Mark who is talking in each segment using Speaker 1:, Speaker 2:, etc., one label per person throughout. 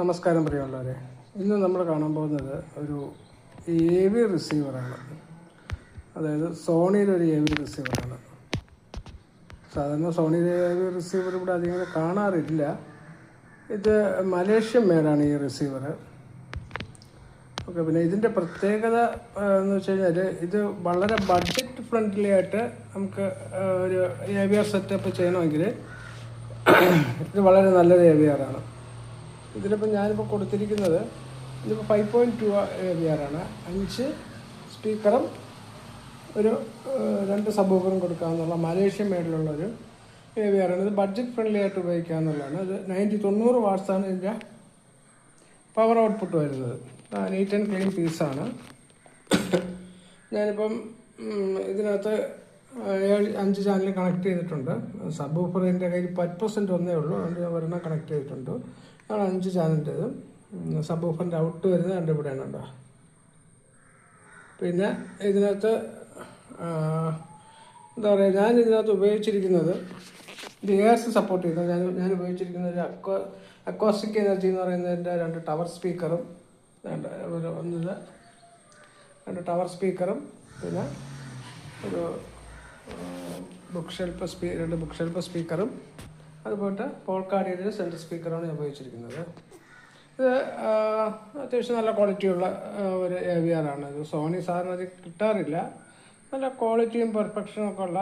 Speaker 1: നമസ്കാരം പ്രിയമുള്ളവരെ. ഇന്ന് നമ്മൾ കാണാൻ പോകുന്നത് ഒരു AV റിസീവറാണ്. അതായത് സോണിയുടെ ഒരു AV റിസീവറാണ്. സാധാരണ സോണിയുടെ AV റിസീവർ ഇവിടെ അധികം കാണാറില്ല. ഇത് മലേഷ്യൻ മേഡാണ് ഈ റിസീവർ. ഓക്കെ, പിന്നെ ഇതിൻ്റെ പ്രത്യേകത എന്ന് വെച്ച് കഴിഞ്ഞാൽ ഇത് വളരെ ബഡ്ജറ്റ് ഫ്രണ്ട്ലി ആയിട്ട് നമുക്ക് ഒരു AVR സെറ്റപ്പ് ചെയ്യണമെങ്കിൽ ഇത് വളരെ നല്ലൊരു AVR-ആണ്. ഇതിലിപ്പോൾ ഞാനിപ്പോൾ കൊടുത്തിരിക്കുന്നത് ഇതിപ്പോൾ 5.2 AVR ആണ്. 5 സ്പീക്കറും ഒരു 2 സബ്വൂഫറും കൊടുക്കാമെന്നുള്ള മലേഷ്യൻ മേഡിലുള്ളൊരു AVR ആണ്. ഇത് ബഡ്ജറ്റ് ഫ്രണ്ട്ലി ആയിട്ട് ഉപയോഗിക്കാമെന്നുള്ളതാണ്. ഇത് 90 വാട്ട്സാണ് ഇതിൻ്റെ പവർ ഔട്ട്പുട്ട് വരുന്നത്. നീറ്റ് ആൻഡ് ക്ലീൻ പീസാണ്. ഞാനിപ്പം ഇതിനകത്ത് 5 ചാനൽ കണക്ട് ചെയ്തിട്ടുണ്ട്. സബ്വൂഫർ എൻ്റെ കയ്യിൽ 10% ഒന്നേ ഉള്ളൂ, അതുകൊണ്ട് ഞാൻ ഒരെണ്ണം കണക്ട് ചെയ്തിട്ടുണ്ട്. അതാണ് 5 ചാനലിൻ്റെത്. സബ്വൂഫറിൻ്റെ ഔട്ട് വരുന്നത് എൻ്റെ ഇവിടെയാണ് കേട്ടോ. പിന്നെ ഇതിനകത്ത് എന്താ പറയുക, ഞാൻ ഇതിനകത്ത് ഉപയോഗിച്ചിരിക്കുന്നത് ഇത് ARC സപ്പോർട്ട് ചെയ്യുന്നത്. ഞാൻ ഉപയോഗിച്ചിരിക്കുന്നത് ഒരു അക്വാസ്റ്റിക് എനർജി എന്ന് പറയുന്നതിൻ്റെ 2 ടവർ സ്പീക്കറും 2 ടവർ സ്പീക്കറും പിന്നെ ഒരു 2 ബുക്ക് ഷെൽഫ് സ്പീക്കറും അതുപോലെ പോൾക്കാർഡിയുടെ സെൻട്രൽ സ്പീക്കറാണ് ഞാൻ ഉപയോഗിച്ചിരിക്കുന്നത്. ഇത് അത്യാവശ്യം നല്ല ക്വാളിറ്റിയുള്ള ഒരു AVR ആണ്. ഇത് സോണി സാറിന് അത് കിട്ടാറില്ല. നല്ല ക്വാളിറ്റിയും പെർഫെക്ഷനും ഒക്കെ ഉള്ള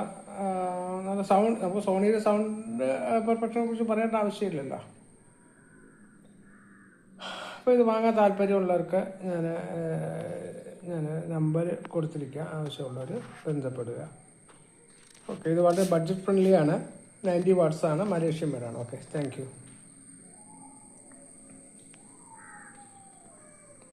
Speaker 1: നല്ല സൗണ്ട്. നമുക്ക് സോണിയുടെ സൗണ്ട് പെർഫെക്ഷനെ കുറിച്ച് പറയേണ്ട ആവശ്യമില്ലല്ലോ. അപ്പോൾ ഇത് വാങ്ങാൻ താല്പര്യമുള്ളവർക്ക് ഞാൻ നമ്പർ കൊടുത്തിരിക്കുക, ആവശ്യമുള്ളവർ ബന്ധപ്പെടുക. ഓക്കെ, ഇത് വളരെ ബഡ്ജറ്റ് ഫ്രണ്ട്ലി ആണ്. 90 വാട്ട്സാണ്, മലേഷ്യൻ മേഡാണ്. Okay, thank U.